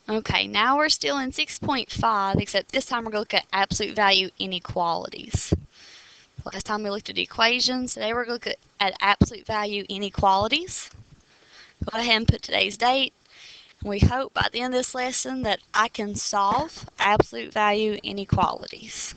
Okay, now we're still in 6.5, except this time we're going to look at absolute value inequalities. Last time we looked at equations, today we're going to look at absolute value inequalities. Go ahead and put today's date. We hope by the end of this lesson that I can solve absolute value inequalities.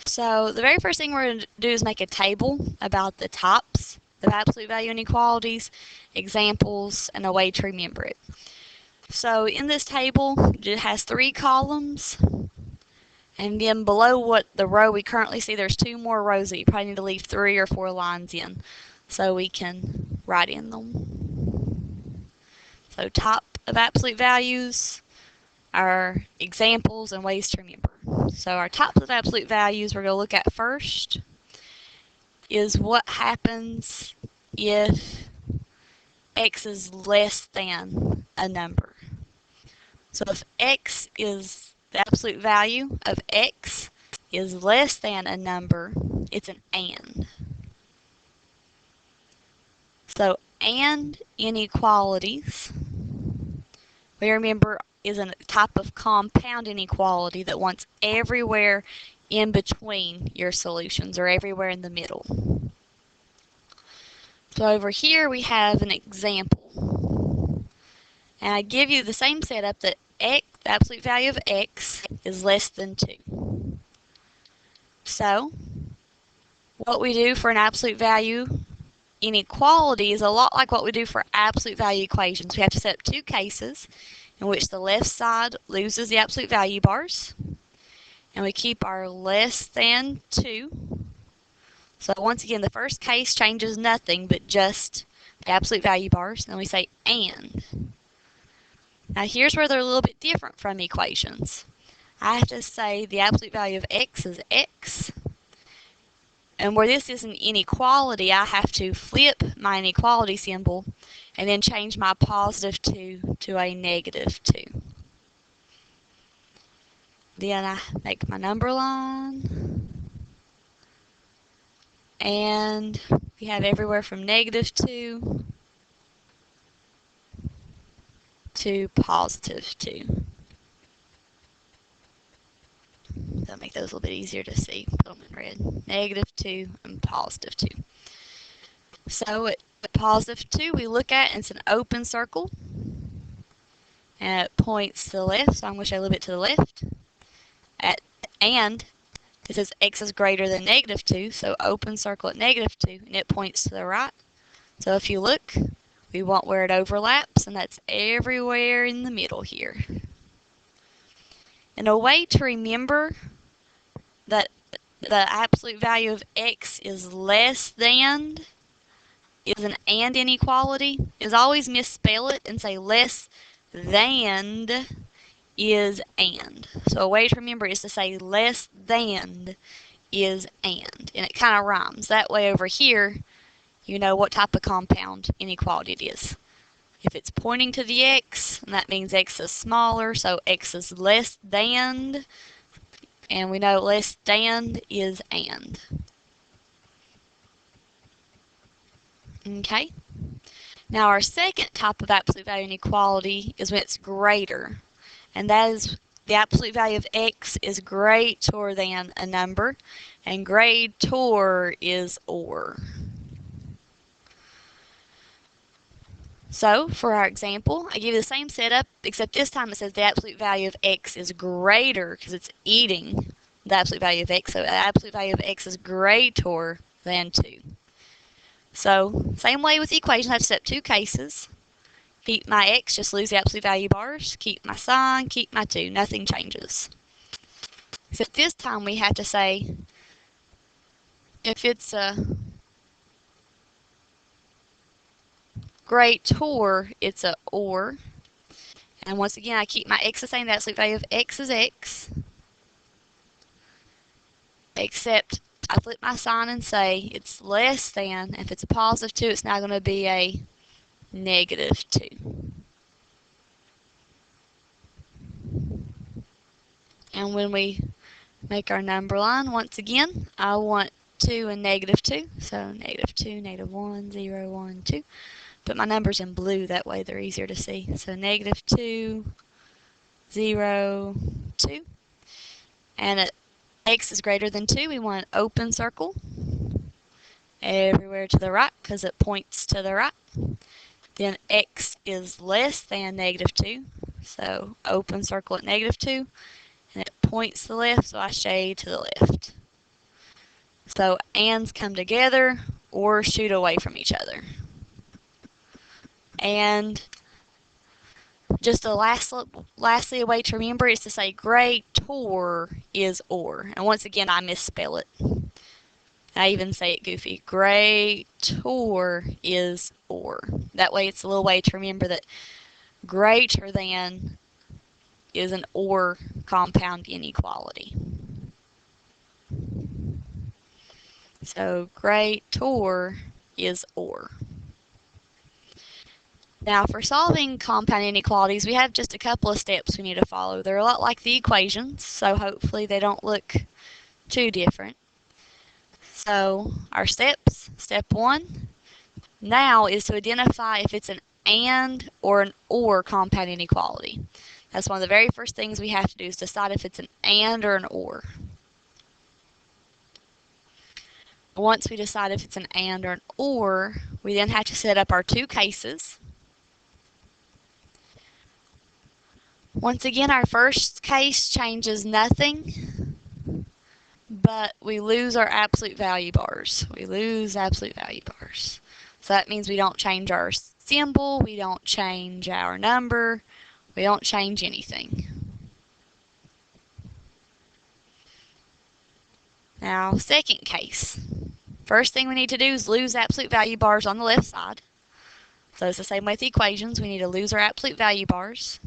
So the very first thing we're going to do is make a table about the types of absolute value inequalities, examples, and a way to remember it. So in this table, it has 3 columns, and then below what the row we currently see, there's 2 more rows that you probably need to leave 3 or 4 lines in so we can write in them. So type of absolute values, our examples, and ways to remember. So our types of absolute values we're going to look at first is what happens if x is less than a number. So if x is the absolute value of x is less than a number, it's an and. So and inequalities, we remember, is a type of compound inequality that wants everywhere in between your solutions or everywhere in the middle. So over here we have an example. And I give you the same setup that x, the absolute value of x, is less than 2. So what we do for an absolute value inequality is a lot like what we do for absolute value equations. We have to set up 2 cases in which the left side loses the absolute value bars, and we keep our less than 2. So once again, the first case changes nothing but just the absolute value bars, and we say and. Now here's where they're a little bit different from equations. I have to say the absolute value of x is x, and where this is an inequality, I have to flip my inequality symbol and then change my positive 2 to a negative 2. Then I make my number line, and we have everywhere from negative 2 to positive 2. That'll make those a little bit easier to see. Put them in red. Negative 2 and positive 2. So at positive 2 we look at, and it's an open circle, and it points to the left, so I'm going to show a little bit to the left. And it says x is greater than negative 2, so open circle at negative 2, and it points to the right. So if you look, we want where it overlaps, and that's everywhere in the middle here. And a way to remember that the absolute value of x is less than is an and inequality is always misspell it and say less than is and. So a way to remember is to say less than is and it kind of rhymes. That way over here, you know what type of compound inequality it is. If it's pointing to the x, and that means x is smaller, so x is less than, and we know less than is and. Okay? Now our second type of absolute value inequality is when it's greater, and that is the absolute value of x is greater than a number, and greater is or. So for our example, I give you the same setup, except this time it says the absolute value of x is greater because it's eating the absolute value of x, so the absolute value of x is greater than 2. So same way with the equation, I have to set up 2 cases. Keep my x, just lose the absolute value bars. Keep my sign, keep my 2. Nothing changes. Except this time we have to say if it's a greater, it's a or. And once again, I keep my x the same. The absolute value of x is x. Except I flip my sign and say it's less than. If it's a positive 2, it's now going to be a negative 2. And when we make our number line, once again, I want 2 and negative 2. So negative 2, negative 1, 0, 1, 2. Put my numbers in blue, that way they're easier to see. So negative 2, 0, 2. And at x is greater than 2, we want an open circle everywhere to the right because it points to the right. Then x is less than negative 2, so open circle at negative 2, and it points to the left, so I shade to the left. So ands come together or shoot away from each other. And just lastly, a way to remember is to say greater is or. And once again, I misspell it. I even say it goofy. Greater is or. That way it's a little way to remember that greater than is an or compound inequality. So greater is or. Now for solving compound inequalities, we have just a couple of steps we need to follow. They're a lot like the equations, so hopefully they don't look too different. So our steps, step 1, now is to identify if it's an and or an or compound inequality. That's one of the very first things we have to do is decide if it's an and or an or. Once we decide if it's an and or an or, we then have to set up our two cases. Once again, our first case changes nothing, but we lose our absolute value bars. We lose absolute value bars. So that means we don't change our symbol, we don't change our number, we don't change anything. Now, second case. First thing we need to do is lose absolute value bars on the left side. So it's the same with the equations. We need to lose our absolute value bars.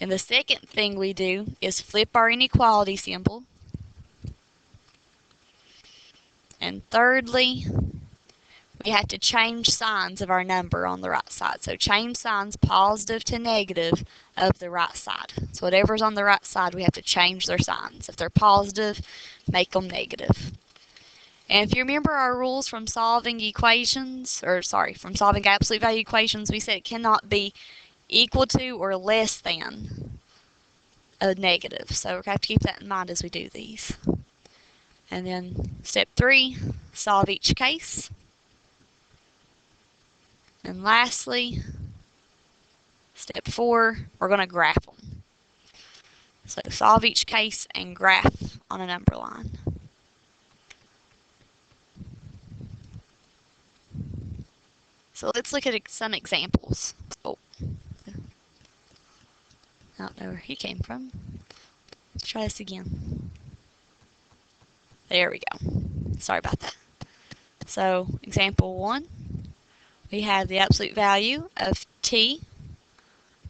And the second thing we do is flip our inequality symbol. And thirdly, we have to change signs of our number on the right side. So change signs positive to negative of the right side. So whatever's on the right side, we have to change their signs. If they're positive, make them negative. And if you remember our rules from solving equations, from solving absolute value equations, we said it cannot be equal to or less than a negative. So we're going to have to keep that in mind as we do these. And then step 3, solve each case. And lastly, step 4, we're going to graph them. So solve each case and graph on a number line. So let's look at some examples. Oh, I don't know where he came from. Let's try this again. There we go. Sorry about that. So example 1, we have the absolute value of t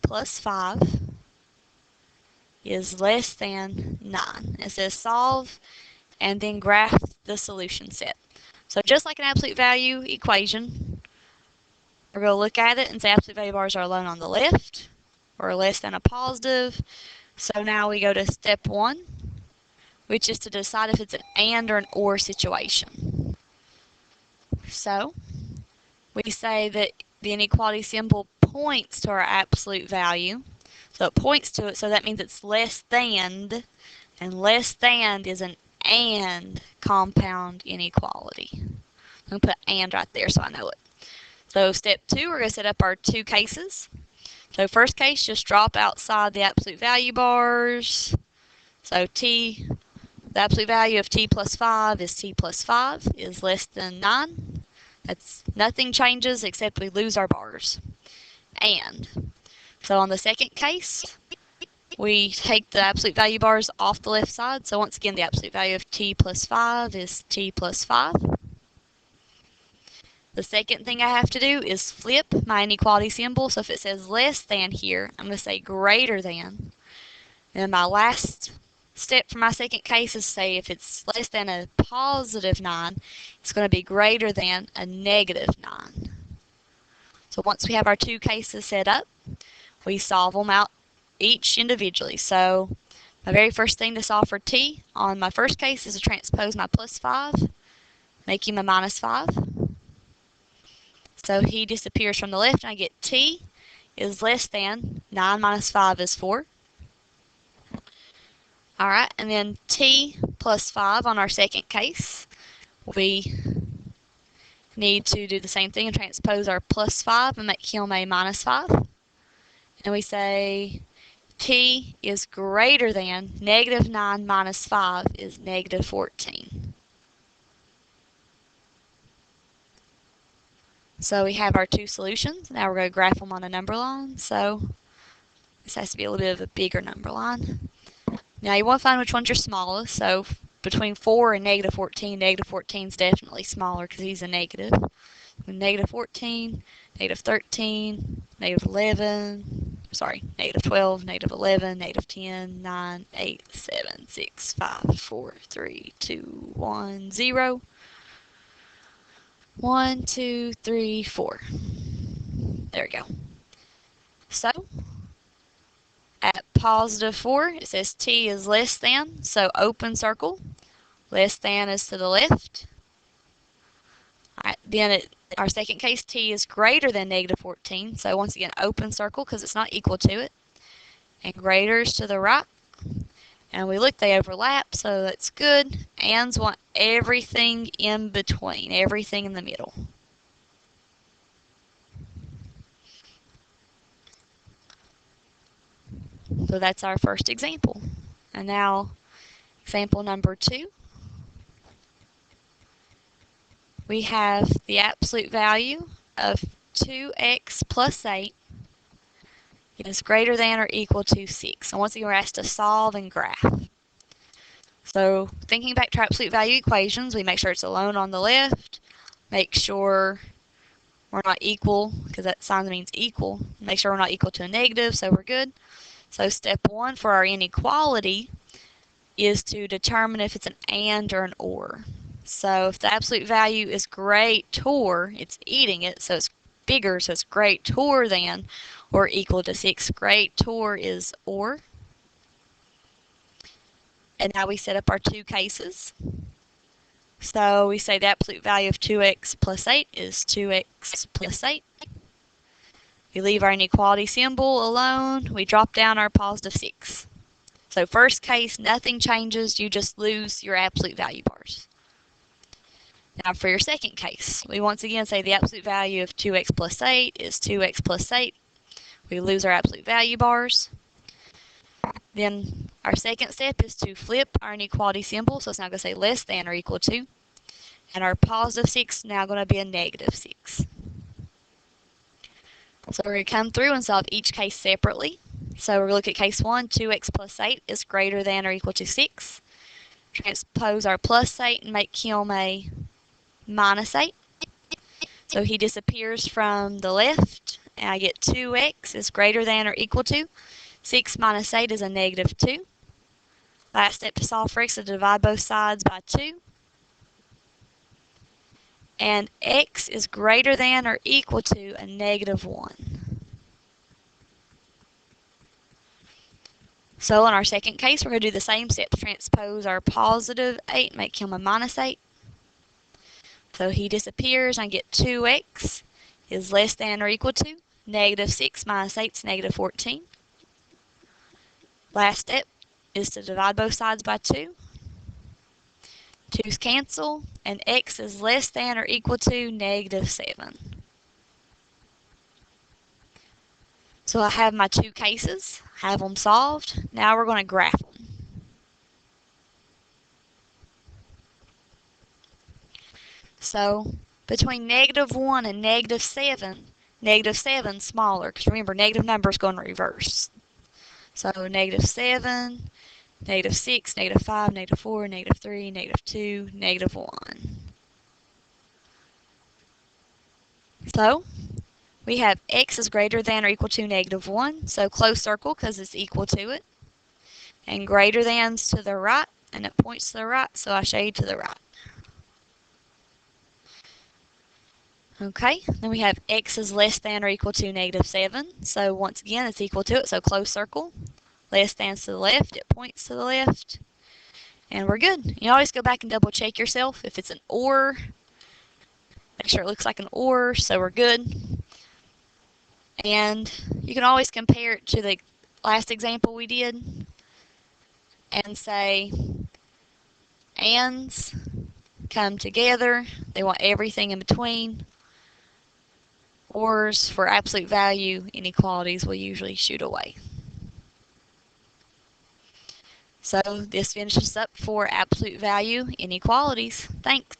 plus 5 is less than 9. It says solve and then graph the solution set. So just like an absolute value equation, we're going to look at it and say absolute value bars are alone on the left or less than a positive. So now we go to step 1, which is to decide if it's an and or an or situation. So we say that the inequality symbol points to our absolute value. So it points to it, so that means it's less than, and less than is an and compound inequality. I'm going to put and right there so I know it. So step 2, we're going to set up our two cases. So first case, just drop outside the absolute value bars. So the absolute value of t plus 5 is t plus 5 is less than 9. Nothing changes except we lose our bars. And so on the second case, we take the absolute value bars off the left side. So once again, the absolute value of t plus 5 is t plus 5. The second thing I have to do is flip my inequality symbol. So if it says less than here, I'm going to say greater than. And my last step for my second case is say if it's less than a positive 9, it's going to be greater than a negative 9. So once we have our two cases set up, we solve them out each individually. So My very first thing to solve for t on my first case is to transpose my plus 5, make him a minus 5. So he disappears from the left, and I get t is less than 9 minus 5 is 4. Alright, and then t plus 5 on our second case. We need to do the same thing and transpose our plus 5 and make him a minus 5. And we say t is greater than negative 9 minus 5 is negative 14. So we have our two solutions. Now we're going to graph them on a number line. So this has to be a little bit of a bigger number line. Now you want to find which one's your smallest. So between 4 and negative 14 is definitely smaller because he's a negative. Negative 14, negative 13, negative 11, sorry, negative 12, negative 11, negative 10, 9, 8, 7, 6, 5, 4, 3, 2, 1, 0. 1, 2, 3, 4. There we go. So, at positive 4, it says t is less than, so open circle. Less than is to the left. Alright, then our second case, t is greater than negative 14, so once again, open circle because it's not equal to it. And greater is to the right. And we look, they overlap, so that's good. Ands want everything in between, everything in the middle. So that's our first example. And now, example number 2. We have the absolute value of 2x plus 8 is greater than or equal to 6. And once again, we're asked to solve and graph. So thinking back to our absolute value equations, we make sure it's alone on the left. Make sure we're not equal, because that sign means equal. Make sure we're not equal to a negative, so we're good. So step 1 for our inequality is to determine if it's an and or an or. So if the absolute value is greater, it's eating it, so it's bigger, so it's greater than or equal to 6. Greater is or. And now we set up our two cases. So we say the absolute value of 2x plus 8 is 2x plus 8. We leave our inequality symbol alone. We drop down our positive 6. So first case, nothing changes. You just lose your absolute value bars. Now for your second case, we once again say the absolute value of 2x plus 8 is 2x plus 8. We lose our absolute value bars. Then our second step is to flip our inequality symbol. So it's now going to say less than or equal to. And our positive 6 is now going to be a negative 6. So we're going to come through and solve each case separately. So we're going to look at case 1, 2x plus 8 is greater than or equal to 6. Transpose our plus 8 and make him a minus 8. So he disappears from the left, and I get 2x is greater than or equal to. 6 minus 8 is a negative 2. Last step to solve for x is to divide both sides by 2. And x is greater than or equal to a negative 1. So in our second case, we're going to do the same step. Transpose our positive 8, make him a minus 8. So he disappears, and I get 2x is less than or equal to negative 6 minus 8 is negative 14. Last step is to divide both sides by 2. 2's cancel, and x is less than or equal to negative 7. So I have my two cases, have them solved. Now we're going to graph them. So between negative 1 and negative 7 is smaller, because remember, negative number is going to reverse. So negative 7, negative 6, negative 5, negative 4, negative 3, negative 2, negative 1. So we have x is greater than or equal to negative 1, so close circle because it's equal to it. And greater than's to the right, and it points to the right, so I shade to the right. Okay, then we have x is less than or equal to negative 7, so once again it's equal to it, so close circle. less than to the left, it points to the left, and we're good. You always go back and double check yourself. If it's an or, make sure it looks like an or, so we're good. And you can always compare it to the last example we did and say ands come together. They want everything in between. Ors for absolute value inequalities will usually shoot away. So this finishes up for absolute value inequalities. Thanks.